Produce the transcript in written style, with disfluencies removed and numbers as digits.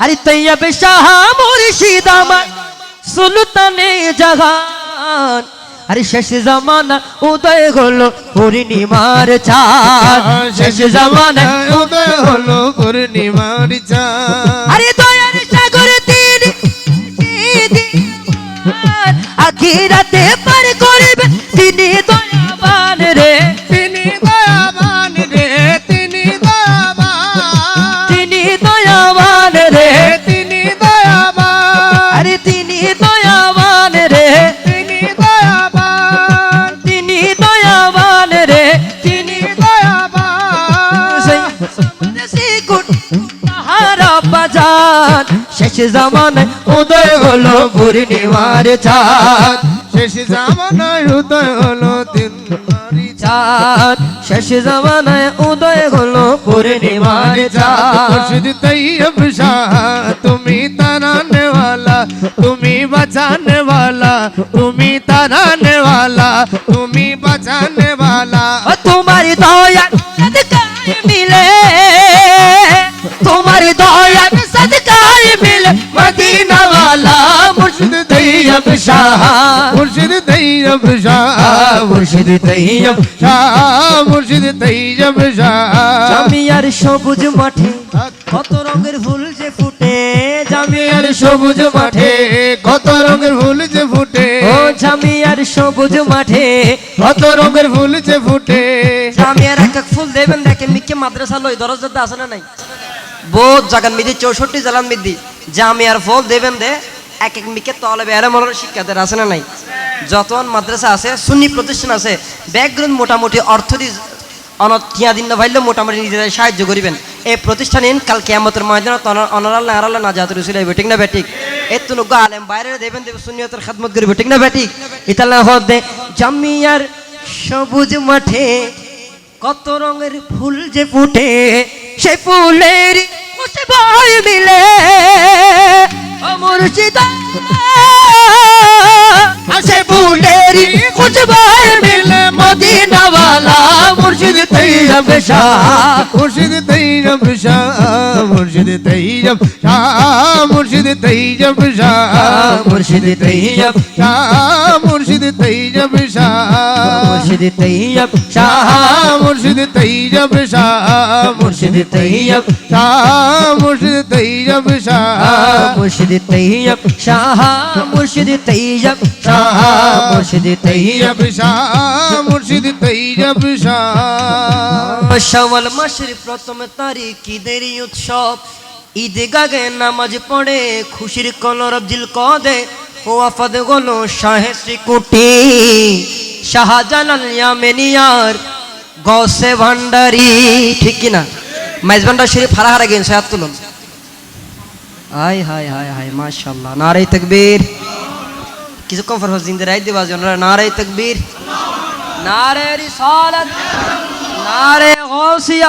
আরে তৈয়ব শাহ মুর্শিদ আমার সুলতানে জাহান আরে শেষ জামানা উদয় হলো পূর্ণিমার চাঁদ শেষ জামানা উদয় হলো পূর্ণিমার চাঁদ আরে দয়ার সাগর তীর আখিরাতে পার করবে তিনি দয়াবান রে তিনি দয়াবান রে তিনি দয়াবান তিনি দয়াবান রে তিনি দয়াবান আরে তিনি দয়াবান রে তিনি দয়াবান তিনি দয়াবান রে তিনি দয়াবান তাহারা বাজান শেষ জামানায় উদয় হলো পূর্ণিমার চাঁদ শেষ জামানায় উদয় হলো দিনমারি চাঁদ শেষ জামানায় উদয় হলো পূর্ণিমার চাঁদ মুর্শিদ তৈয়ব শাহ তুমি তারানে वाला তুমি বাঁচানে वाला তুমি তারানে वाला তুমি বাঁচানে वाला ও তোমার দয়ার সদকায় মিলে তোমার দয়ার সদকায় মিলে মদিনা वाला মুর্শিদ তৈয়ব শাহ মুর্শিদ তৈয়ব শাহ মুর্শিদ তৈয়ব শাহ মুর্শিদ তৈয়ব শাহ জামিয়ার সবুজ মাঠে কত রঙের ফুল যে ফুটে জামিয়ার সবুজ মাঠে কত রঙের ফুল যে ফুটে ও জামিয়ার সবুজ মাঠে কত রঙের ফুল যে ফুটে জামিয়ার এক এক ফুল দেবেন দেখেন মিকে মাদ্রাসা লই দরজাতে আছে না নাই বহুত জায়গার মিদি 64 জেলার মিদি জামিয়ার ফুল দেবেন দে এক এক মিকে তলবে এর মনের শিক্ষাদের আছে না নাই যতন মাদ্রাসা আছে সুন্নি প্রতিষ্ঠান আছে ব্যাকগ্রাউন্ড মোটামুটি অর্থ দি অনথিয়া দিন না ভাইলে মোটামুটি নিজেদের সাহায্য করিবেন এই প্রতিষ্ঠানে কাল কিয়ামতের ময়দানে অনরাল না আরাল না জাতুর রসুল আইবে ঠিক না বেঠিক এত নগ আলেম বাইরে দেবেন দেব সুন্নিয়তের খিদমত করিবে ঠিক না বেঠিক ইতালা হদে জামিয়ার সবুজ মাঠে কত রঙের ফুল যে ফুটে সেই ফুলের খুশবুই মিলে ও মুর্শিদা সে ফুলের খুশবুই মিলে মদিনা वाला মুর্শিদ তৈয়ব শাহ মুর্শিদ তৈয়ব শাহ মুর্শিদ তৈয়ব শাহ মুর্শিদ তৈয়ব শাহ মুর্শিদ তৈয়ব শাহ মুর্শিদ তৈয়ব শাহ মুর্শিদ তৈয়ব শাহ মুর্শিদ তৈয়ব শাহ মুর্শিদ তৈয়ব শাহ মুর্শিদ তৈয়ব শাহ মুর্শিদ তৈয়ব শাহ মুর্শিদ তৈয়ব শাহ মুর্শিদ তৈয়ব শাহ মুর্শিদ তৈয়ব শাহ শাওয়াল মাসের প্রথম তারিখ ঈদের উৎসব ঈদে গাগে নামাজ পড়ে খুশির কলরব জিল কদে ও আফাদ গলো শাহে শ্রীকুটি শাহজালাল ইয়ামেনিয়ার গসে ভান্ডারি ঠিক কি না মেজবান্ডার শরীফ হারা গেন সায়াত তুলুন হায় হায় হায় হায় মাশাআল্লাহ নারে তাকবীর কিছুক্ষণ পর জিন্দে রাই দিবা জনরা নারে তাকবীর নারে রিসালাত নারে গৌসিয়া